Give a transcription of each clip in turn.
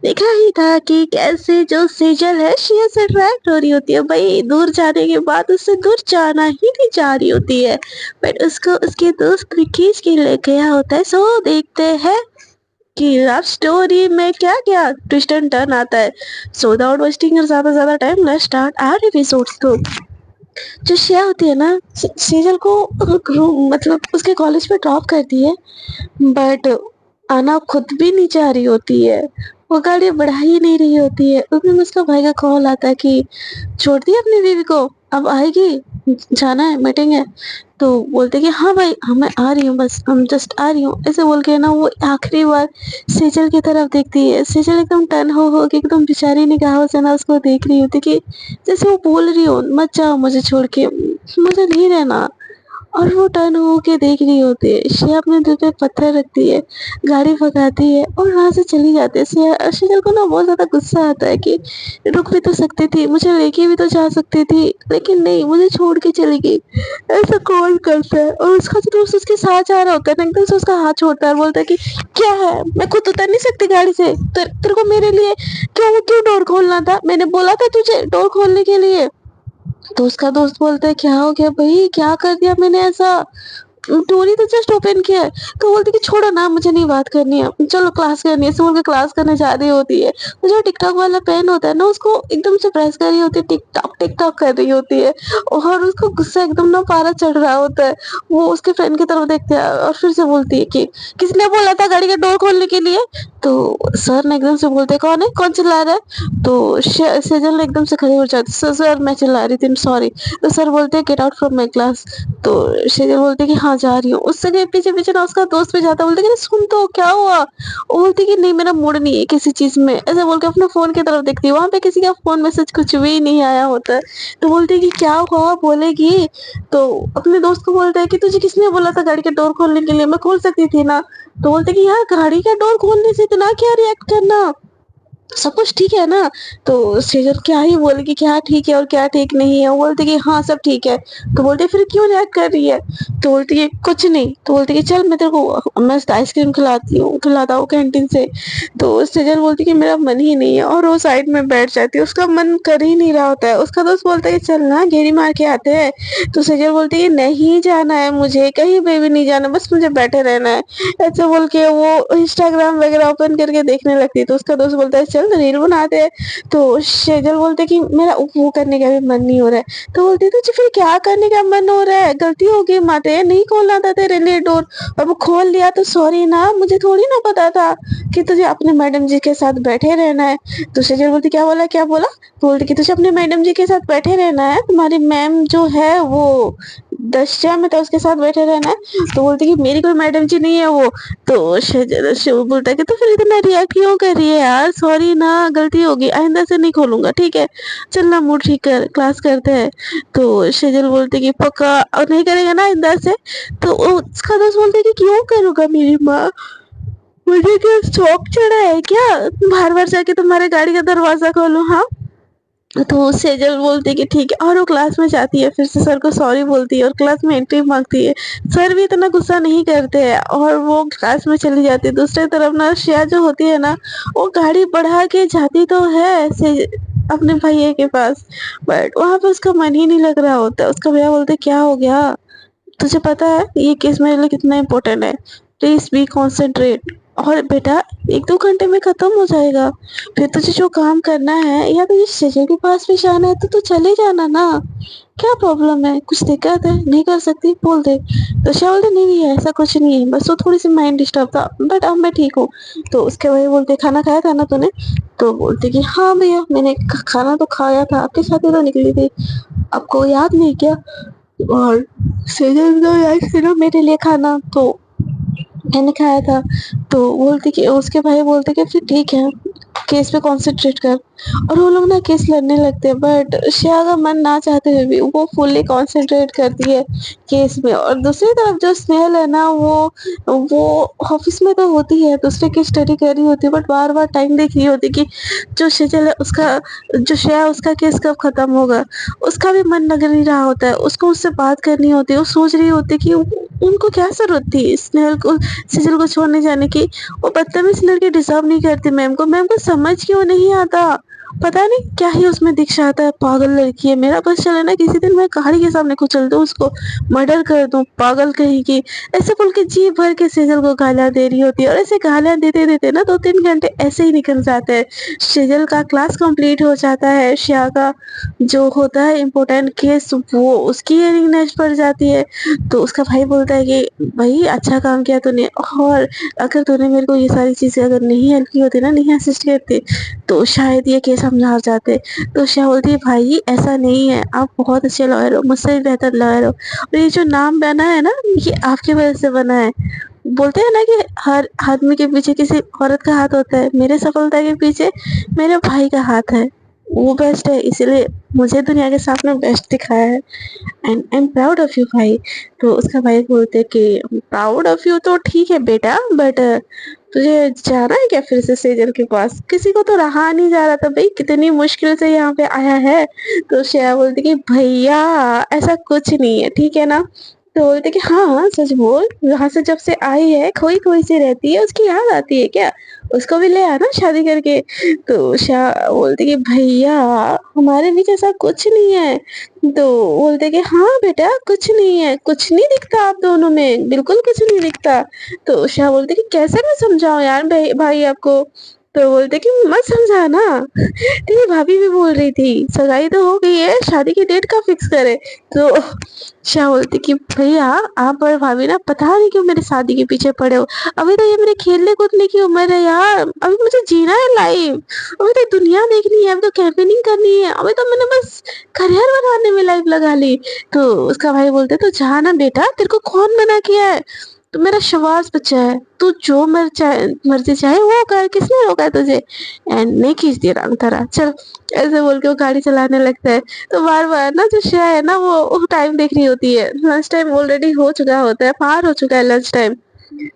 देखा ही था कि कैसे जो सेजल है श्रेया से अट्रैक्ट हो रही होती है। भाई दूर जाने के बाद उससे दूर जाना ही नहीं चाह रही होती है, बट उसको उसके दोस्त ने खींच के ले गया होता है। सो देखते हैं कि लव स्टोरी में क्या क्या ट्विस्ट एंड टर्न आता है। सो विदाउट वेस्टिंग ज्यादा ज्यादा time, let's start our episodes. तो जो श्रेया होती है ना, सेजल को मतलब उसके कॉलेज पे ड्रॉप करती है, बट आना खुद भी नहीं चाह रही होती है। वो गाड़ी बढ़ा ही नहीं रही होती है। उस दिन उसका भाई का कॉल आता है कि छोड़ दी अपनी बीवी को, अब आएगी, जाना है, मीटिंग है। तो बोलते कि हाँ भाई, हाँ मैं आ रही हूँ, बस हम जस्ट आ रही हूँ, ऐसे बोल के ना वो आखिरी बार सेजल की तरफ देखती है। सेजल एकदम टर्न हो के एकदम बेचारी निगाहों से ना उसको देख रही होती कि जैसे वो बोल रही हो मत जाओ मुझे छोड़ के, मुझे नहीं रहना। और वो टर्न होके देख रही होती है। श्रेया अपने दिल पे पत्थर रखती है, गाड़ी भगाती है और वहां से चली जाती है। सेजल को ना बहुत ज्यादा गुस्सा आता है कि रुक भी तो सकती थी, मुझे लेके भी तो जा सकती थी, लेकिन नहीं, मुझे छोड़ के चली गई। ऐसा कौन करता है? और उसका जो दोस्त उसके साथ जा रहा होता है ना, एकदम से उसका हाथ छोड़ता है और बोलता है कि क्या है, मैं खुद उतर नहीं सकती गाड़ी से? तेरे को मेरे लिए क्यों क्यों डोर खोलना था? मैंने बोला था तुझे डोर खोलने के लिए। तो उसका दोस्त बोलता है क्या हो गया भाई, क्या कर दिया मैंने ऐसा? डोरी तो जस्ट ओपन किया है। तो बोलती कि छोड़ो ना, मुझे नहीं बात करनी है, चलो क्लास करनी है। बोल के क्लास करने जा रही होती है। तो जो टिकटॉक वाला पेन होता है ना, उसको एकदम से प्रेस कर रही होती है, टिकटॉक टिकटॉक कर रही होती है। और उसको गुस्सा एकदम ना पारा चढ़ रहा होता है। वो उसके फ्रेंड की तरफ देखते हैं और फिर से बोलती है कि किसने बोला था गाड़ी का डोर खोलने के लिए? तो सर ने एकदम से बोलते कौन है, कौन चिल्ला रहा है? तो सेजल ने एकदम से खड़ी हो जाती, सर मैं चिल्ला रही थी, सॉरी। तो सर बोलते हैं get out from my class. तो सेजल बोलती है कि हाँ जा रही हूँ। उससे के पीछे पीछे ना उसका दोस्त भी जाता, बोलते कि सुन तो क्या हुआ? वो बोलती कि नहीं, मेरा मूड नहीं है किसी चीज में, ऐसे बोल के अपने फोन की तरफ देखती है। वहां पे किसी का फोन मैसेज कुछ भी नहीं आया होता है। तो बोलती है कि क्या हुआ, बोलेगी। तो अपने दोस्त को बोलता है कि तुझे किसने बोला था गाड़ी के डोर खोलने के लिए, मैं खोल सकती थी ना। तो बोलते कि यार गाड़ी का डोर खोलने से इतना क्या रिएक्ट करना, सब कुछ ठीक है ना? तो सेजल क्या ही बोलेगी, क्या ठीक है और क्या ठीक नहीं है। वो बोलते कि हाँ सब ठीक है। तो बोलते फिर क्यों रिएक्ट कर रही है? तो बोलती है कुछ नहीं। तो बोलती कि चल मैं तेरे को मस्त आइसक्रीम खिलाता हूँ कैंटीन से। तो सेजल बोलती कि मेरा मन ही नहीं है और वो साइड में बैठ जाती है, उसका मन कर ही नहीं रहा होता है। उसका दोस्त बोलता है कि चल ना गेड़ी मार के आते हैं। तो सेजल बोलती है नहीं जाना है, मुझे कहीं पे भी नहीं जाना, बस मुझे बैठे रहना है। ऐसे बोल के वो इंस्टाग्राम वगैरह ओपन करके देखने लगती है। तो उसका दोस्त बोलता है चल रील बनाते हैं। तो सेजल बोलते कि मेरा वो करने का भी मन नहीं हो रहा है। तो बोलती तुझे फिर क्या करने का मन हो रहा है? गलती हो गई माते, नहीं खोलना था तेरे लिए डोर, और वो खोल लिया तो सॉरी ना, मुझे थोड़ी ना पता था कि तुझे अपने मैडम जी के साथ बैठे रहना है। तो सेजल बोलती क्या बोला क्या बोला? तो बोलती कि तुझे अपने मैडम जी के साथ बैठे रहना है, तुम्हारी मैम जो है वो दशा में, तो उसके साथ बैठे रहना है। तो बोलती कि मेरी कोई मैडम जी नहीं है वो। तो शिव बोलता है कि तो फिर इतना रिएक्ट क्यों कर रही है यार, सॉरी ना, गलती होगी, आइंदा से नहीं खोलूंगा, ठीक है, चल ना मूड ठीक कर, क्लास करते हैं। तो शेजल बोलते कि पक्का और नहीं करेगा ना आइंदा से? तो उसका दोस्त बोलते कि क्यों करूंगा मेरी माँ, मुझे क्या शौक चढ़ा है क्या बार बार जाके तुम्हारे गाड़ी का दरवाजा खोलूं? हाँ। तो सेजल बोलती है कि ठीक है, और वो क्लास में जाती है, फिर से सर को सॉरी बोलती है और क्लास में एंट्री मांगती है। सर भी इतना गुस्सा नहीं करते हैं और वो क्लास में चली जाती है। दूसरी तरफ ना श्रेया जो होती है ना, वो गाड़ी बढ़ा के जाती तो है से अपने भैया के पास, बट वहां पे उसका मन ही नहीं लग रहा होता। उसका भैया बोलते क्या हो गया, तुझे पता है ये केस मेरे लिए कितना इम्पोर्टेंट है, प्लीज बी कॉन्सेंट्रेट। और बेटा 1-2 घंटे में खत्म हो जाएगा, फिर तुझे जो काम करना है या तुझे सेजल के पास भी जाना है तो तू चले जाना ना, क्या प्रॉब्लम है, कुछ दिक्कत है, नहीं कर सकती बोल दे। तो श्या बोलते नहीं भैया ऐसा कुछ नहीं है, बस वो थोड़ी सी माइंड डिस्टर्ब था, बट अब मैं ठीक हूँ। तो उसके भाई बोलते खाना खाया था ना तूने? तो बोलते कि हाँ भैया मैंने खाना तो खाया था, आपके साथ ही तो निकली थी, आपको याद नहीं क्या? और सेजल तो याद करो मेरे लिए खाना तो मैंने खाया था। तो बोलती कि उसके भाई बोलते कि फिर ठीक है, केस पे कॉन्सेंट्रेट कर। और वो लोग ना केस लड़ने लगते हैं, बट श्रेया का मन ना चाहते हुए भी वो फुल्ली कॉन्सेंट्रेट करती है केस में। और दूसरी तरफ जो स्नेहल है ना, वो ऑफिस में तो होती है, दूसरे की स्टडी कर रही होती है, बट बार बार टाइम देख रही होती कि जो सेजल है उसका, जो श्रेया उसका केस कब खत्म होगा। उसका भी मन लग नहीं रहा होता है, उसको उससे बात करनी होती है, वो सोच रही होती है कि उनको क्या ज़रूरत थी स्नेहल को सेजल को छोड़ने जाने की? वो बदतमीज़ लड़की डिज़र्व नहीं करती मैम को समझ क्यों नहीं आता? पता नहीं क्या ही उसमें दिख आता है, पागल लड़की है। मेरा बस चले ना किसी दिन मैं गाड़ी के सामने कुचल दूँ उसको, मर्डर कर दूँ, पागल कहीं की। ऐसे बोल के जी भर के सेजल को गालियाँ दे रही होती है और ऐसे गालियाँ देते-देते ना 2-3 घंटे ऐसे ही निकल जाते हैं। सेजल का क्लास कंप्लीट हो जाता है, श्रेया का जो होता है इम्पोर्टेंट केस वो उसकी हियरिंग नेक्स्ट पड़ जाती है। तो उसका भाई बोलता है कि भाई अच्छा काम किया तूने और अगर तूने मेरे को ये सारी चीज़ें अगर नहीं हेल्प की होती ना, नहीं असिस्ट करती, तो शायद ये केस हम हार जाते। तो श्रेया बोलती है भाई ऐसा नहीं है, आप बहुत अच्छे लॉयर हो, मुझसे भी बेहतर लॉयर हो और ये जो नाम बना है ना, ये आपकी वजह से बना है। बोलते हैं ना कि हर आदमी के पीछे किसी औरत का हाथ होता है, मेरे सफलता के पीछे मेरे भाई का हाथ है। वो बेस्ट है इसीलिए मुझे दुनिया के सामने बेस्ट दिखाया है। And I am proud of you भाई। तो उसका भाई बोलते कि प्राउड ऑफ यू तो ठीक है बेटा, बट तुझे जाना है क्या फिर से सेजल के पास? किसी को तो रहा नहीं जा रहा था भाई, कितनी मुश्किल से यहाँ पे आया है। तो श्रेया बोलती कि भैया ऐसा कुछ नहीं है, ठीक है ना? तो बोलते कि हाँ हाँ सच बोल, यहाँ से जब से आई है खोई खोई सी रहती है, उसकी याद आती है क्या? उसको भी ले आना शादी करके। तो श्रेया बोलती कि भैया हमारे बीच ऐसा कुछ नहीं है। तो बोलते कि हाँ बेटा कुछ नहीं है, कुछ नहीं दिखता आप दोनों में, बिल्कुल कुछ नहीं दिखता। तो उषा बोलती कि कैसे मैं समझाऊँ यार भाई आपको? तो बोलते कि मत समझाना। तेरी भाभी भी बोल रही थी सगाई तो हो गई है, शादी की डेट कब फिक्स करे? तो उषा बोलती कि भैया आप और भाभी ना पता नहीं क्यों मेरी शादी के पीछे पड़े हो। अभी तो ये मेरे खेलने कूदने की उम्र है यार, अभी मुझे जीना है लाइफ, अभी तो दुनिया देखनी है, अभी तो कैंपेनिंग करनी है, अभी तो मैंने बस करियर बनाने में लाइफ लगा ली। तो उसका भाई बोलते तो जा ना बेटा, तेरे को कौन मना किया है? तू मेरा शवास बच्चा है, तू जो मर्जी चाहे वो कर, किसने रोका है तुझे? एंड नहीं खींच दिया रंग तेरा, चल। ऐसे बोल के वो गाड़ी चलाने लगता है। तो बार बार ना जो श्रेया है ना वो टाइम देख रही होती है, लंच टाइम ऑलरेडी हो चुका होता है, पार हो चुका है लंच टाइम।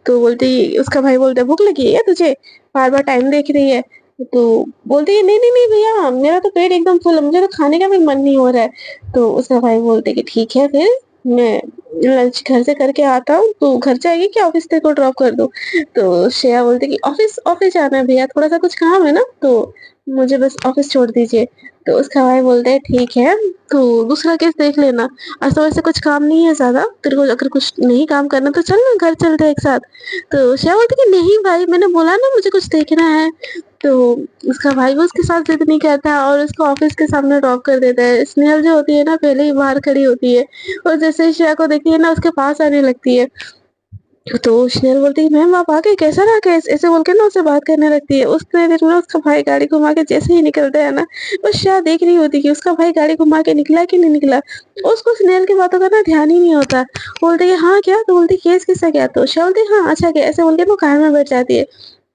तो बोलती उसका भाई बोलता है भूख लगी है क्या तुझे? बार बार टाइम देख रही है। तो बोलती है नहीं नहीं नहीं भैया मेरा तो पेट एकदम फुल है, मुझे तो खाने का भी मन नहीं हो रहा है। तो उसका भाई बोलते कि ठीक है फिर मैं लंच घर से करके आता हूँ, तो घर जाएगी क्या ऑफिस तेरे को ड्रॉप कर दूँ? तो श्रेया बोलती कि ऑफिस ऑफिस जाना है भैया, थोड़ा सा कुछ काम है ना, तो मुझे बस ऑफिस छोड़ दीजिए। तो उसका भाई बोलता है ठीक है, तो दूसरा केस देख लेना, आज तो वैसे कुछ काम नहीं है ज्यादा, तेरे को अगर कुछ नहीं काम करना तो चल ना घर चलते हैं एक साथ। तो श्रेया बोलती कि नहीं भाई मैंने बोला ना मुझे कुछ देखना है। तो उसका भाई भी उसके साथ जिद नहीं करता और उसको ऑफिस के सामने ड्रॉप कर देता है। स्नेहल जो होती है ना पहले ही बाहर खड़ी होती है और जैसे ही श्रेया को देखती है ना उसके पास आने लगती है। तो स्नेहल बोलती है मैम आप आ गए, कैसा रहा केस? ऐसे बोल के ना उससे बात करने लगती है। उतने देर में उसका भाई गाड़ी घुमा के जैसे ही निकलता है ना, बस श्रेया देख रही होती कि उसका भाई गाड़ी घुमा के निकला कि नहीं निकला। उसको स्नेहल की बातों का ना ध्यान ही नहीं होता। बोलती है हाँ क्या? तो बोलती केस किसका क्या? तो श्रेया बोलती है हाँ अच्छा क्या, ऐसे बोल के वो कार में बैठ जाती है।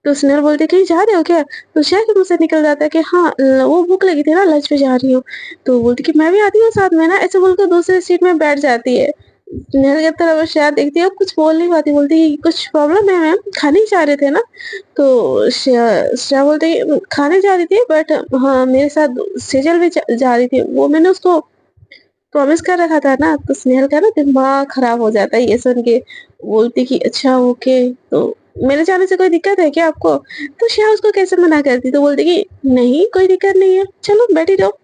तो स्नेहल बोलती है कहीं जा रहे हो क्या? तो श्रेया के मुंह से निकल जाता है कि हाँ वो भूख लगी थी ना लंच पे जा रही हूँ। तो बोलती कि मैं भी आती हूँ साथ में ना, ऐसे बोलकर दूसरी सीट में बैठ जाती है। स्नेहल की तरफ श्रेया देखती है और कुछ बोल नहीं पाती, बोलती है कुछ प्रॉब्लम है मैम, खाने ही जा रहे थे ना? तो श्रेया बोलती है खाने जा रही थी बट हाँ मेरे साथ सेजल भी जा रही थी, वो मैंने उसको प्रॉमिस कर रखा था ना। तो स्नेहल का ना दिमाग खराब हो जाता है ये सुन के। बोलती कि अच्छा ओके, तो मेरे जाने से कोई दिक्कत है क्या आपको? तो श्रेया उसको कैसे मना करती, तो बोलती कि नहीं कोई दिक्कत नहीं है, चलो बैठी रहो,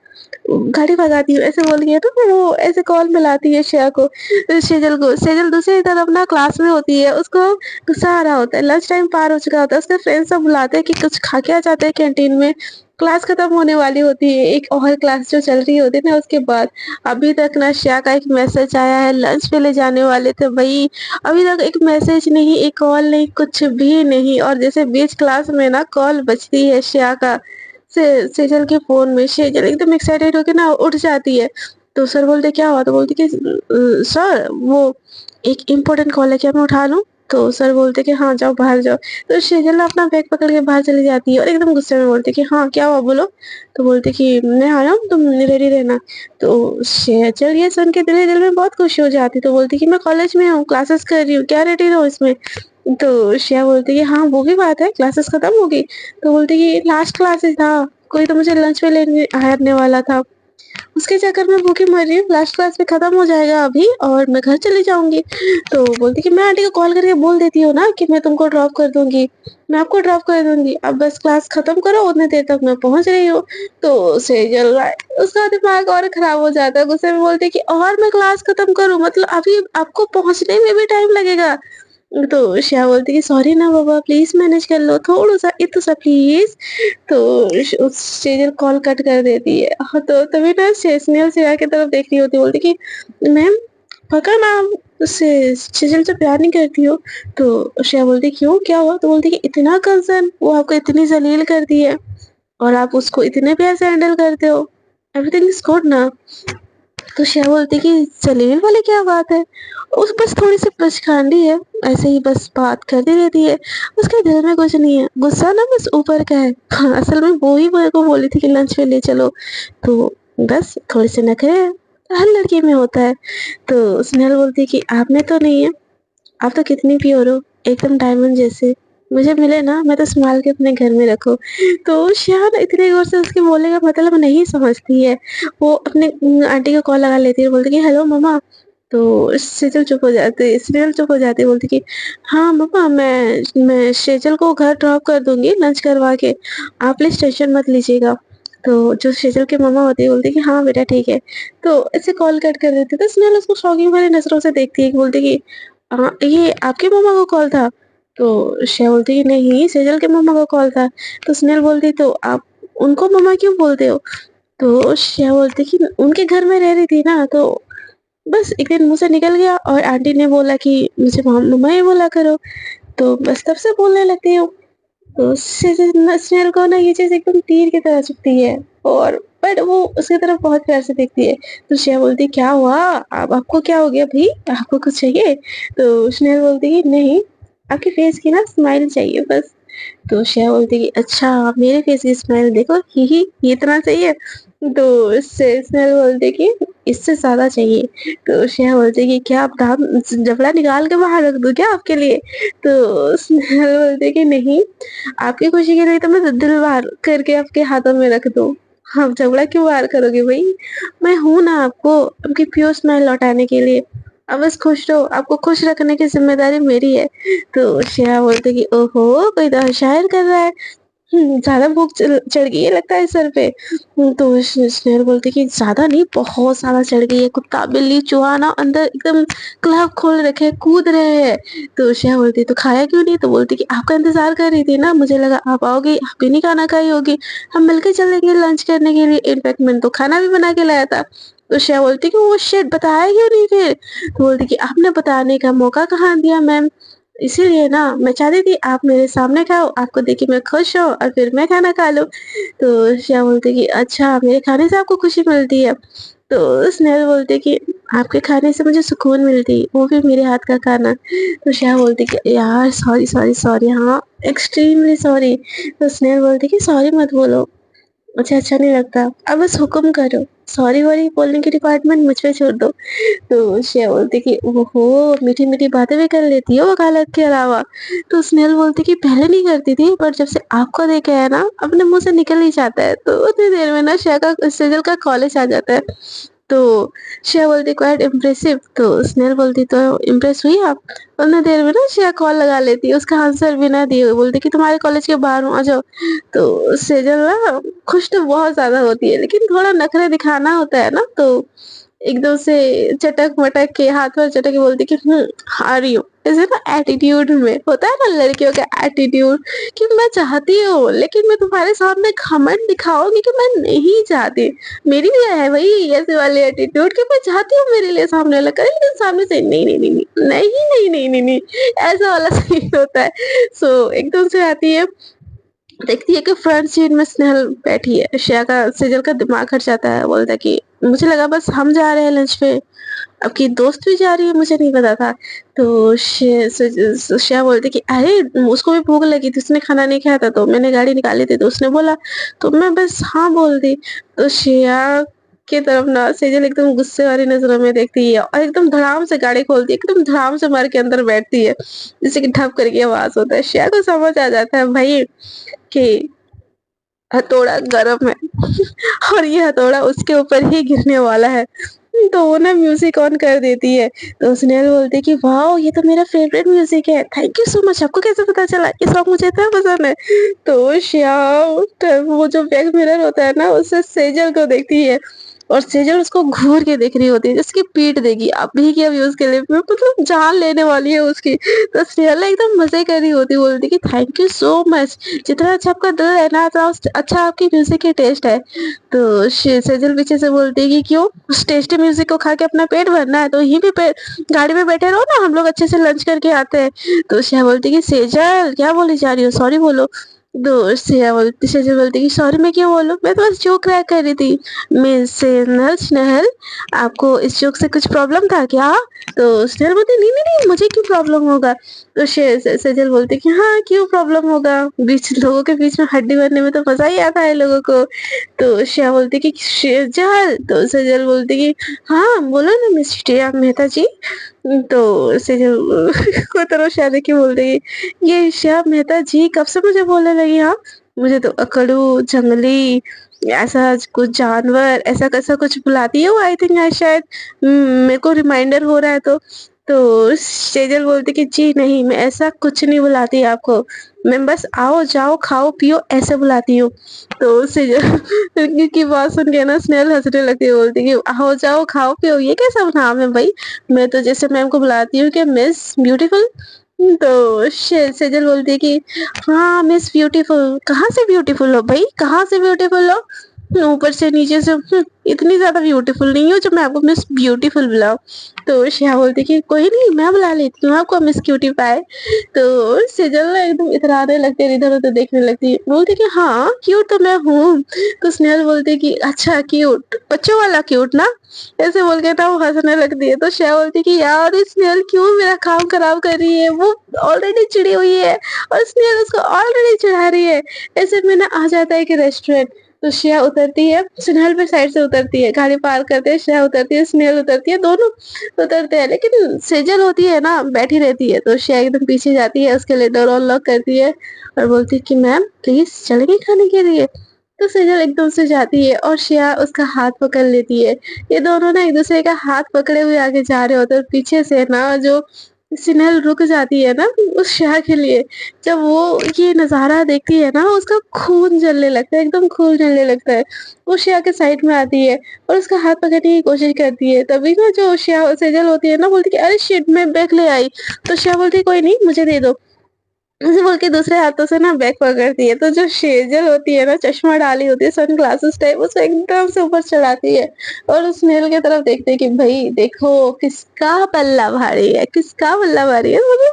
गाड़ी भगाती हूँ, ऐसे बोल के तो फिर वो ऐसे कॉल मिलाती है श्रेया को, सेजल को। सेजल दूसरी तरफ ना क्लास में होती है, उसको गुस्सा आ रहा होता है, लंच टाइम पार हो चुका होता है, उसके फ्रेंड्स सब बुलाते हैं कि कुछ खा के आ जाते हैं कैंटीन में। क्लास खत्म होने वाली होती है, एक और क्लास जो चल रही होती है ना उसके बाद। अभी तक ना श्रेया का एक मैसेज आया है, लंच पे ले जाने वाले थे भाई, अभी तक एक मैसेज नहीं, एक कॉल नहीं, कुछ भी नहीं। और जैसे बीच क्लास में ना कॉल बजती है श्रेया का सेजल के फोन में, सेजल एकदम एक्साइटेड होके ना उठ जाती है। तो सर बोलते क्या हुआ? तो बोलती कि सर वो एक इम्पोर्टेंट कॉल है, क्या मैं उठा लूं? तो सर बोलते कि हाँ जाओ बाहर जाओ। तो सेजल ना अपना बैग पकड़ के बाहर चली जाती है और एकदम गुस्से में बोलती कि हाँ क्या हुआ बोलो? तो बोलते कि मैं आया हूँ, तुम रेडी रहना। तो सेजल ये सुन के दिल दिल में बहुत खुशी हो जाती, तो बोलती कि मैं कॉलेज में हूँ, क्लासेस कर रही हूँ, क्या रेडी रहो इसमें? तो श्रेया बोलती है हाँ वो भी बात है, क्लासेस खत्म हो गई? तो बोलती कि लास्ट क्लासेस था, कोई तो मुझे लंच पे लेने आने वाला था। उसके चक्कर में भूखी मर रही हूँ, लास्ट क्लास में खत्म हो जाएगा अभी और मैं घर चली जाऊँगी। तो बोलती कि मैं आंटी को कॉल करके बोल देती हूँ ना कि मैं तुमको ड्रॉप कर दूँगी, मैं आपको ड्रॉप कर दूँगी, अब बस क्लास खत्म करो उतनी देर तक मैं पहुँच रही हूँ। तो उसे जल रहा है, उसका दिमाग और खराब हो जाता है, गुस्से में बोलती है कि और मैं क्लास खत्म करूँ मतलब अभी आपको पहुँचने में भी टाइम लगेगा। तो श्रेया बोलती कि सॉरी ना बाबा प्लीज़ मैनेज कर लो थोड़ा-सा इतना-सा प्लीज़। तो उस सेजल कॉल कट कर देती है। हाँ, तो तभी ना स्नेहल श्रेया की तरफ देख रही होती है, बोलती कि मैम पक्का ना आप उससे सेजल से प्यार नहीं करती हो? तो श्रेया बोलती क्यों क्या हुआ? तो बोलती कि इतना कंसर्न वो आपको इतनी ज़लील करती है और आप उसको इतने प्यार से हैंडल करते हो। एवरीथिंग इज़ गुड ना? तो श्रेया बोलती कि जलील वाली क्या बात है? उस बस थोड़ी-सी बचकानी है, ऐसे ही बस बात करती रहती है, उसके दिल में कुछ नहीं है, गुस्सा ना बस ऊपर का है। हाँ, असल में वो ही मेरे को बोली थी कि लंच पे ले चलो, तो बस थोड़े-से नखरे हैं, हर लड़की में होता है। तो स्नेहल बोलती है कि आप में तो नहीं है, आप तो कितनी प्योर हो, एकदम डायमंड जैसे। मुझे मिले ना मैं तो सँभाल के अपने घर में रखूँ। तो शायद इतने ज़ोर से उसके बोलने का मतलब नहीं समझती है। वो अपने आंटी को कॉल लगा लेती है, बोलती है कि हेलो मम्मा। तो सेजल चुप हो जाती है, स्नेहल चुप हो जाती है, बोलती कि हाँ मम्मा मैं सेजल को घर ड्रॉप कर दूँगी लंच करवा के, आप प्लीज़ टेंशन मत लीजिएगा। तो जो सेजल की मम्मा होती है बोलती है कि हाँ बेटा ठीक है। तो ऐसे कॉल कट कर देती है, तो स्नेहल उसको शॉकिंग भरी नज़रों से देखती है, बोलती कि ये आपके मम्मा का कॉल था? तो श्रेया बोलती है नहीं सेजल के मम्मा का कॉल था। तो स्नेहल बोलती तो आप उनको मम्मा क्यों बोलते हो? तो श्रेया बोलती कि उनके घर में रह रही थी ना तो बस एक दिन मुँह से निकल गया और आंटी ने बोला कि मुझे मम्मा ही बोला करो, तो बस तब से बोलने लगती हूँ। तो उससे जो ना स्नेहल को ना ये चीज़ एकदम तीर की तरह चुभती है और बट वो उसकी तरफ बहुत प्यार से देखती है। तो श्रेया बोलती है क्या हुआ? अब आपको क्या हो गया भई? आपको कुछ चाहिए? तो स्नेहल बोलती है कि नहीं, आपके फेस की ना स्माइल चाहिए बस। तो श्रेया बोलती है कि अच्छा मेरे फेस की स्माइल देखो ये इतना चाहिए? तो इससे स्नेहल बोलती है कि इससे ज़्यादा चाहिए। तो श्रेया बोलती है कि क्या आप दाँत जबड़ा निकाल के बाहर रख दूँ क्या आपके लिए? तो स्नेहल बोलती है कि नहीं, आपकी खुशी के लिए तो मैं दिल बाहर करके आपके हाथों में रख दूँ। आप जबड़ा क्यों बाहर करोगे भई? मैं हूँ ना आपकी प्योर स्माइल लौटाने के लिए। आप बस खुश रहो, आपको खुश रखने की ज़िम्मेदारी मेरी है। तो श्रेया बोलती है कि ओहो! कोई तो शायर कर रहा है। ज़्यादा भूख चढ़ गई है लगता है सर पे। तो स्नेहल बोलती है कि ज़्यादा नहीं बहुत ज़्यादा चढ़ गई है, कुत्ता, बिल्ली, चूहा ना अंदर एकदम क्लब खोल रखे हैं, कूद रहे हैं। तो श्रेया बोलती है तो खाया क्यों नहीं? तो बोलती है कि आपका इंतज़ार कर रही थी ना, मुझे लगा आप आओगी, आप भी नहीं खाना खाई होगी, हम मिलके चलेंगे लंच करने के लिए, इनफैक्ट मैंने तो खाना भी बना के लाया था। तो श्रेया बोलती है कि ओह शिट! बताया क्यों नहीं फिर? तो बोलती है कि आपने बताने का मौका कहाँ दिया मैम। इसीलिए ना मैं चाहती थी आप मेरे सामने खाओ, आपको देख के मैं खुश हूँ और फिर मैं खाना खा लूँ। तो श्रेया बोलती है कि अच्छा मेरे खाने से आपको खुशी मिलती है? तो स्नेहल बोलती है कि आपके खाने से मुझे सुकून मिलती है, वो भी मेरे हाथ का खाना। तो श्रेया बोलती है कि यार सॉरी, सॉरी, सॉरी हाँ, एक्सट्रीमली सॉरी। तो स्नेहल बोलती है कि सॉरी मत बोलो। मुझे अच्छा नहीं लगता। अब बस हुक्म करो। सॉरी-वॉरी बोलने की डिपार्टमेंट मुझ पे छोड़ दो। तो श्रेया बोलती कि ओहो! मीठी-मीठी बातें भी कर लेती हो वकालत के अलावा। तो स्नेहल बोलती कि पहले नहीं करती थी पर जब से आपको देखा है ना अपने मुँह से निकल ही जाता है। तो उतनी देर में ना श्रेया का सेजल का कॉलेज आ जाता है। तो श्रेया बोलती क्वाइट इम्प्रेसिव। तो स्नेहल बोलती तो इम्प्रेस हुई आप? उतनी देर में ना श्रेया कॉल लगा लेती है उसका आंसर बिना दिए हुए बोलती कि तुम्हारे कॉलेज के बाहर हूँ आ जाओ। तो सेजल ना खुश तो बहुत ज़्यादा होती है लेकिन थोड़ा नखरे दिखाना होता है ना तो एकदम से चटक-मटक के हाथ पैर चटक के बोलती कि आ रही हूँ। ऐसे ना एटीट्यूड में होता है ना लड़कियों का एटीट्यूड कि मैं चाहती हूँ लेकिन मैं तुम्हारे सामने घमंड दिखाऊँगी कि मैं नहीं चाहती। मेरी भी है वही ऐसे वाले एटीट्यूड कि मैं चाहती हूँ मेरे लिए सामने वाला करे लेकिन सामने से नहीं, नहीं, नहीं, नहीं, नहीं, नहीं, नहीं, नहीं, नहीं, ऐसा वाला सीन होता है। सो एकदम से आती है देखती है कि फ्रंट सीट में स्नेहल बैठी है। श्रेया का सेजल का दिमाग हट जाता है, बोलता है कि मुझे लगा बस हम जा रहे हैं लंच पे, आपकी दोस्त भी जा रही है मुझे नहीं पता था। तो श्रेया बोलती है कि अरे उसको भी भूख लगी थी, उसने खाना नहीं खाया था तो मैंने गाड़ी निकाली थी तो उसने बोला, तो मैं बस हाँ बोल दी। तो श्रेया की तरफ ना सेजल एकदम गुस्से वाली नज़रों में देखती है और एकदम धड़ाम से गाड़ी खोलती है, एकदम धड़ाम से मार के अंदर बैठती है, जैसे कि ठप करके आवाज़ होता है। श्रेया को समझ आ जाता है भाई कि हथौड़ा गरम है और ये हथौड़ा उसके ऊपर ही गिरने वाला है। तो वो ना म्यूजिक ऑन कर देती है। तो स्नेहल बोलती है कि वाओ ये तो मेरा फेवरेट म्यूजिक है, थैंक यू सो मच, आपको कैसे पता चला, ये सॉन्ग मुझे इतना पसंद है। तो श्याम वो जो बैक मिरर होता है ना उससे सेजल को देखती है और सेजल उसको घूर के देख रही होती है, जिसकी पीट देगी अभी के अभी उसके लिए, मतलब जान लेने वाली है उसकी। तो स्नेहल एकदम मजे कर रही होती, बोलती कि थैंक यू सो मच, जितना अच्छा आपका दिल है ना उतना अच्छा आपकी म्यूजिक की टेस्ट है। तो सेजल पीछे से बोलती है कि क्यों, उस टेस्टी म्यूजिक को खा के अपना पेट भरना है तो यहीं पे गाड़ी में बैठे रहो ना, हम लोग अच्छे से लंच करके आते हैं। तो श्रेया बोलती कि सेजल क्या बोली जा रही हो, सॉरी बोलो। तो सेजल बोलती कि सॉरी मैं क्यों बोलूं, मैं तो बस जोक क्रैक कर रही थी। मिस स्नेहल स्नेहल, आपको इस जोक से कुछ प्रॉब्लम था क्या? तो स्नेहल बोलती नहीं नहीं नहीं, मुझे क्यों प्रॉब्लम होगा। तो सेजल बोलती कि हाँ क्यों प्रॉब्लम होगा, बीच लोगों के बीच में हड्डी बनने में तो मजा ही आता है लोगों को। तो श्रेया बोलती कि सेजल, तो सेजल बोलती कि हाँ बोलो ना मिस श्रेया मेहता जी। तो सेजल को तरह श्रेया देख के बोल रही, ये श्रेया मेहता जी कब से मुझे बोलने लगी? हाँ मुझे तो अकड़ू जंगली ऐसा कुछ जानवर ऐसा कैसा कुछ बुलाती है वो, आई थिंक शायद मेरे को रिमाइंडर हो रहा है। तो सेजल बोलती कि जी नहीं, मैं ऐसा कुछ नहीं बुलाती आपको, मैं बस आओ जाओ खाओ पियो ऐसे बुलाती हूँ। तो सेजल की बात सुन के ना स्नेहल हंसने लगती है, बोलती कि आओ जाओ खाओ पियो ये कैसा नाम है भाई, मैं तो जैसे मैम को बुलाती हूँ कि मिस ब्यूटीफुल। तो सेजल बोलती है कि हाँ मिस ब्यूटीफुल, कहाँ से ब्यूटीफुल हो भाई, कहाँ से ब्यूटीफुल हो, ऊपर से नीचे से इतनी ज्यादा ब्यूटीफुल नहीं हो जो मैं आपको मिस ब्यूटीफुल बुलाऊं। तो श्रेया बोलती कि कोई नहीं मैं बुला लेती हूँ आपको मिस क्यूटी पाए। तो सेजल ना एकदम इतराने लगती है, इधर उधर देखने लगती है, बोलती कि हाँ क्यूट तो मैं हूँ। तो स्नेहल बोलती कि अच्छा क्यूट, बच्चों वाला क्यूट ना, ऐसे बोल के ना वो हंसने लगती है। तो श्रेया बोलती कि यार ये स्नेहल क्यों मेरा काम खराब कर रही है, वो ऑलरेडी चिड़ी हुई है और स्नेहल उसको ऑलरेडी चिढ़ा रही है। ऐसे में ना आ जाता है कि रेस्टोरेंट। तो श्रेया उतरती है, स्नेहल पे साइड से उतरती है, गाड़ी पार करते हैं, श्रेया उतरती है स्नेहल उतरती है, दोनों उतरते हैं, लेकिन सेजल होती है ना बैठी रहती है। तो श्रेया एकदम पीछे जाती है, उसके लिए डोर अनलॉक करती है और बोलती है कि मैम प्लीज चलेंगे खाने के लिए। तो सेजल एकदम से जाती है और श्रेया उसका हाथ पकड़ लेती है। ये दोनों ना एक दूसरे का हाथ पकड़े हुए आगे जा रहे होते हैं, पीछे से ना जो स्नेहल रुक जाती है ना उस श्रेया के लिए। जब वो ये नजारा देखती है ना उसका खून जलने लगता है, एकदम खून जलने लगता है। वो श्रेया के साइड में आती है और उसका हाथ पकड़ने की कोशिश करती है, तभी ना जो श्रेया सेजल होती है ना बोलती है अरे शिट मैं बैग ले आई। तो श्रेया बोलती है कोई नहीं मुझे दे दो, ऐसे बोल के दूसरे हाथों से ना बैग पकड़ती है। तो जो सेजल होती है ना चश्मा डाली होती है सन ग्लासेस टाइप, उसको एकदम से ऊपर चढ़ाती है और उस स्नेहल की तरफ देखते है कि भाई देखो किसका पल्ला भारी है, किसका पल्ला भारी है, मतलब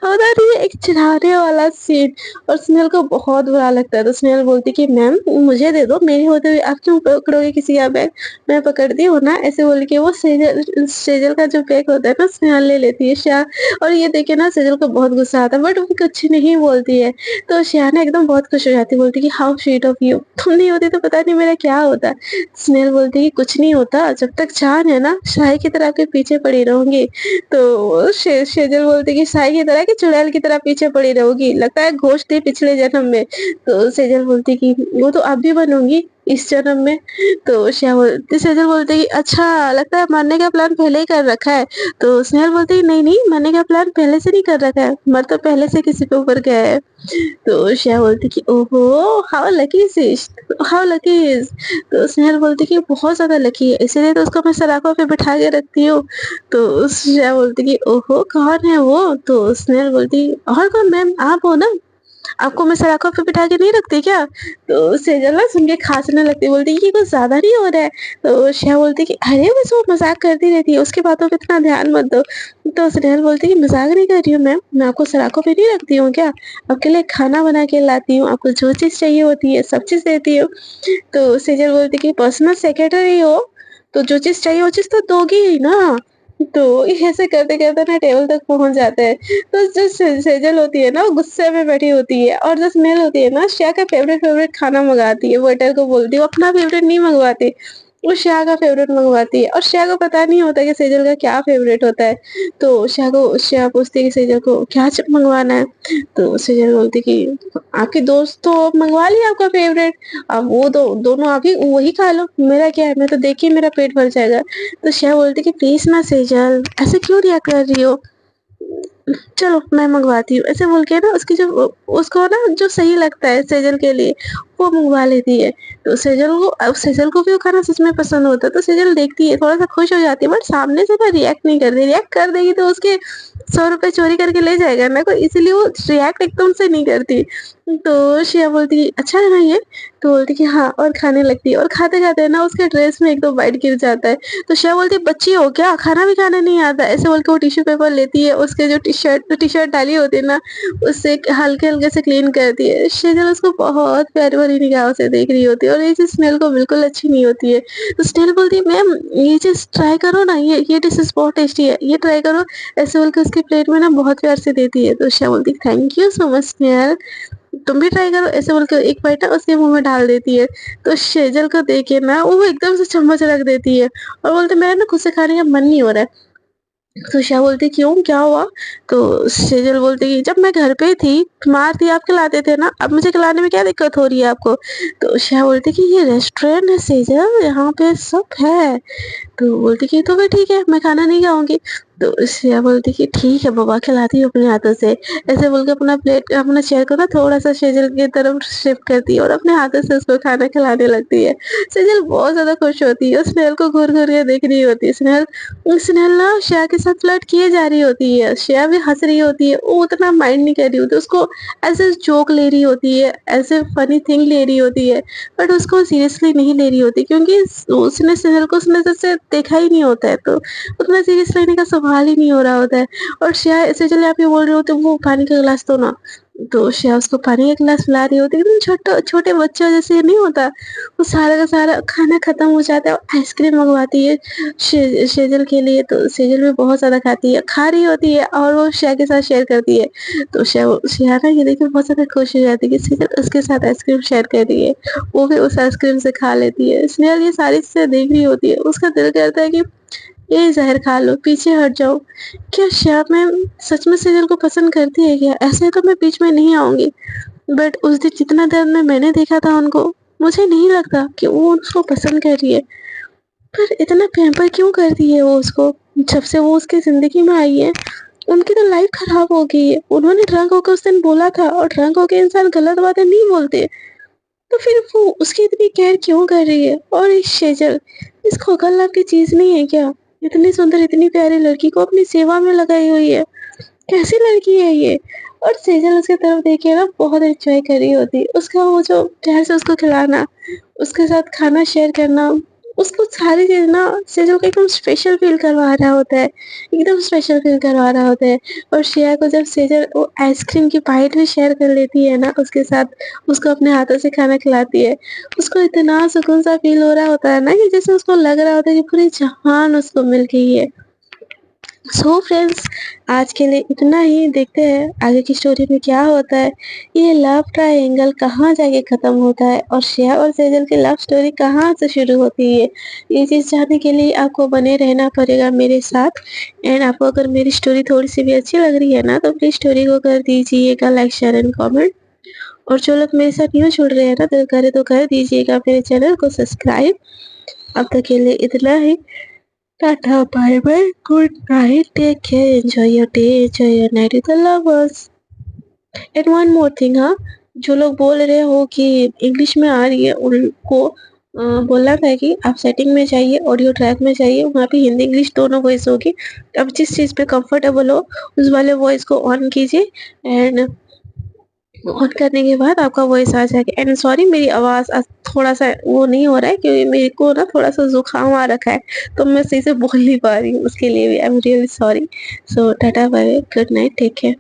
होता नहीं है एक चिढ़ाने वाला सीन। और स्नेहल को बहुत बुरा लगता है। तो स्नेहल बोलती कि मैम मुझे दे दो, मेरे होते हुए आप क्यों पकड़ोगे किसी का बैग, मैं पकड़ती हूँ ना, ऐसे बोल के वो सेजल सेजल का जो बैग होता है ना स्नेहल ले लेती है श्या। और ये देखे ना सेजल को बहुत गुस्सा आता है बट वो कुछ नहीं बोलती है। तो श्या ना एकदम बहुत खुश हो जाती है, बोलती कि हाउ स्वीट ऑफ यू, तुम नहीं होती तो पता नहीं मेरा क्या होता। स्नेहल बोलती कि कुछ नहीं होता, जब तक जान है ना शाही की तरह आपके पीछे पड़ी रहूंगी। तो सेजल बोलती कि शाही की तरह कि चुड़ैल की तरह पीछे पड़ी रहोगी, लगता है घोस्ट थी पिछले जन्म में। तो सेजल बोलती कि वो तो अब भी बनूंगी इस जन्म में। तो सेजल बोलते कि अच्छा लगता है मरने का प्लान पहले ही कर रखा है। तो स्नेहल बोलती है नहीं नहीं मरने का प्लान पहले से नहीं कर रखा है, मर तो पहले से किसी के ऊपर गया है। तो श्रेया बोलती कि ओहो how lucky is, how lucky is. तो स्नेहल बोलती कि बहुत ज्यादा लकी है, इसीलिए तो उसको मैं सलाखों पे बिठा के रखती हूँ। तो श्रेया बोलती कि ओहो कौन है वो। तो स्नेहल बोलती और कौन मैम आप हो ना, आपको मैं सलाखों पे बिठा के नहीं रखती क्या। तो सेजल ना सुन के खांसने लगती, बोलती कि कुछ ज्यादा नहीं हो रहा है। तो श्रेया बोलती कि अरे बस वो मजाक करती रहती है, उसकी बातों पे इतना ध्यान मत दो। तो स्नेहल बोलती कि मजाक नहीं कर रही हूँ मैम, मैं आपको सलाखों पे नहीं रखती हूँ क्या, आपके लिए खाना बना के लाती हूँ, आपको जो चीज चाहिए होती है सब चीज देती हूँ। तो सेजल बोलती कि पर्सनल सेक्रेटरी हो तो जो चीज चाहिए वो चीज तो दोगी ही ना। तो ऐसे करते करते ना टेबल तक पहुंच जाते हैं। तो जो सेजल होती है ना वो गुस्से में बैठी होती है और जो स्मेल होती है ना श्रेया का फेवरेट फेवरेट खाना मंगाती है, वेटर को बोलती है, वो अपना फेवरेट नहीं मंगवाती, वो श्रेया का फ़ेवरेट मंगवाती है और श्रेया को पता नहीं होता कि सेजल का क्या फ़ेवरेट होता है। तो श्रेया पूछती है कि सेजल को क्या च मंगवाना है? तो सेजल बोलती कि आपके दोस्त तो मंगवा लिया आपका फ़ेवरेट, अब वो दो दोनों आप ही वही खा लो, मेरा क्या है? मैं तो देख के ही मेरा पेट भर जाएगा। तो श्रेया बोलती कि प्लीज़ ना सेजल, ऐसे क्यों रिएक्ट कर रही हो? चलो मैं मंगवाती हूँ, ऐसे बोल के ना उसकी जो उसको ना जो सही लगता है सेजल के लिए, वो मंगवा लेती है। तो सेजल को भी वो खाना सच में पसंद होता है, तो सेजल देखती है, थोड़ा-सा खुश हो जाती है, बट सामने से ना रिएक्ट नहीं करती, रिएक्ट कर देगी तो उसके ₹100 चोरी करके ले जाएगा ना कोई, इसीलिए वो रिएक्ट एकदम से नहीं करती। तो श्रेया बोलती है, "अच्छा है ना ये?" तो बोलती कि हाँ, और खाने लगती है और खाते-खाते ना उसके ड्रेस में 1-2 बाइट गिर जाता है। तो श्रेया बोलती है, "बच्ची हो क्या? खाना भी खाने नहीं आता?" ऐसे बोल के वो टिश्यू पेपर लेती है, उसके जो टी-शर्ट डाली होती है ना, उससे हल्के-हल्के से क्लीन करती है। सेजल उसको बहुत प्यारी भरी निगाहों से देख रही होती है और ये चीज़ स्नेहल को बिल्कुल अच्छी नहीं होती है। तो स्नेहल बोलती है, "मैम ये चीज़ ट्राई करो ना, ये डिशेज़ बहुत टेस्टी है, ये ट्राई करो।" ऐसे बोल के उसकी प्लेट में ना बहुत प्यार से देती है। तो श्रेया बोलती है, "thank you so much Snehal, तुम भी ट्राई करो।" ऐसे बोल के एक बाइट ना उसके मुँह में डाल देती है। तो सेजल को देख के ना वो एकदम से चम्मच रख देती है और बोलती है, "मेरा ना खुद से खाने का मन नहीं हो रहा है।" तो उषा बोलती क्यों क्या हुआ? तो सेजल बोलती कि जब मैं घर पे थी, बीमार थी आप खिलाते थे ना, अब मुझे खिलाने में क्या दिक्कत हो रही है आपको? तो उषा बोलती कि ये रेस्टोरेंट है सेजल, यहाँ पे सब है। तो बोलती कि तो फिर ठीक है, मैं खाना नहीं खाऊँगी। तो श्रेया बोलती कि ठीक है बाबा खिलाती हूँ अपने हाथों से। ऐसे बोल के अपना चेयर को ना थोड़ा-सा सेजल की तरफ शिफ्ट करती है और अपने हाथों से उसको खाना खिलाने लगती है। सेजल बहुत ज़्यादा खुश होती है और स्नेहल को घूर-घूर के देख रही होती है। स्नेहल ना श्रेया के साथ फ्लर्ट किए जा रही होती है। श्रेया भी हँस रही होती है, वो उतना माइंड नहीं कर रही होती, उसको एज़ अ जोक ले रही होती है, एज़ अ फनी थिंग ले रही होती है। बट उसको सीरियसली नहीं ले रही होती क्योंकि उसने सेजल को उस नज़र से देखा ही नहीं होता है, तो उतना सीरियस लेने का सवाल ही नहीं हो रहा होता है। और श्रेया सेजल आप ये बोल रहे होते वो पानी का गिलास दो ना, तो श्रेया उसको पानी का गिलास पिला रही होती है, एकदम छोटे बच्चों जैसे नहीं होता, वो सारा का सारा खाना खत्म हो जाता है और आइसक्रीम मंगवाती है सेजल के लिए। तो सेजल भी बहुत ज़्यादा खाती है, खा रही होती है और वो श्रेया के साथ शेयर करती है। तो श्रेया ना ये देख के बहुत ज़्यादा खुश हो जाती है कि सेजल उसके साथ आइसक्रीम शेयर कर रही है। वो भी उस आइसक्रीम से खा लेती है। स्नेहल ये सारी चीज़ें देख रही होती है, उसका दिल करता है कि ये ज़हर खा लो, पीछे हट जाओ। क्या श्रेया मैम सच में सेजल को पसंद करती है क्या? ऐसे तो मैं बीच में नहीं आऊँगी। बट उस दिन जितना देर में मैंने देखा था उनको, मुझे नहीं लगता कि वो उसको पसंद कर रही है। पर इतना पैम्पर क्यों करती है वो उसको? जब से वो उसकी ज़िंदगी में आई है, उनकी तो लाइफ़ खराब हो गई है। उन्होंने ड्रंक होके उस दिन बोला था और ड्रंक होके इंसान गलत बातें नहीं बोलते। तो फिर वो उसकी इतनी केयर क्यों कर रही है? और ये सेजल, इसको अकल नाम की चीज़ नहीं है क्या? इतनी सुंदर, इतनी प्यारी लड़की को अपनी सेवा में लगाई हुई है। कैसी लड़की है ये? और सेजल उसकी तरफ देख के ना बहुत एन्जॉय कर रही होती है। उसका वो जो प्यार से उसको खिलाना, उसके साथ खाना शेयर करना, उसको सारी चीज़ ना सेजल को एकदम स्पेशल फ़ील करवा रहा होता है, एकदम स्पेशल फ़ील करवा रहा होता है। और श्रेया को जब सेजल वो आइसक्रीम की बाइट भी शेयर कर लेती है ना उसके साथ, उसको अपने हाथों से खाना खिलाती है, उसको इतना सुकून-सा फ़ील हो रहा होता है ना कि जैसे उसको लग रहा होता है कि पूरी जहान उसको मिल गई है। सो फ्रेंड्स, आज के लिए इतना ही। देखते हैं आगे की स्टोरी में क्या होता है। ये लव ट्रायंगल कहाँ जाके ख़त्म होता है और श्रेया और सेजल की लव स्टोरी कहाँ से शुरू होती है, ये चीज़ जानने के लिए आपको बने रहना पड़ेगा मेरे साथ। एंड आपको अगर मेरी स्टोरी थोड़ी सी भी अच्छी लग रही है ना, तो प्लीज़ स्टोरी को कर दीजिएगा लाइक शेयर एंड कमेंट। और जो लोग मेरे साथ न्यू जुड़ रहे हैं ना, दिल करे तो कर दीजिएगा मेरे चैनल को सब्सक्राइब। अब तक के लिए इतना ही। Ta-ta bye bye, good night, take care, enjoy your day, enjoy your night with the lovers. And one more thing, हाँ, जो लोग बोल रहे हो कि इंग्लिश में आ रही है उनको बोलना था कि आप सेटिंग में जाइए, ऑडियो ट्रैक में जाइए, वहाँ पे हिंदी इंग्लिश दोनों वॉइस होगी। अब जिस चीज़ पे कंफर्टेबल हो उस वाले वॉइस को ऑन कीजिए एंड ऑन करने के बाद आपका वॉइस आ जाएगा। एंड सॉरी, मेरी आवाज़ आज थोड़ा-सा वो नहीं हो रहा है क्योंकि मेरे को ना थोड़ा-सा ज़ुकाम आ रखा है, तो मैं सही से बोल नहीं पा रही हूँ, उसके लिए भी I am really sorry. So tata bye bye, good night, take care.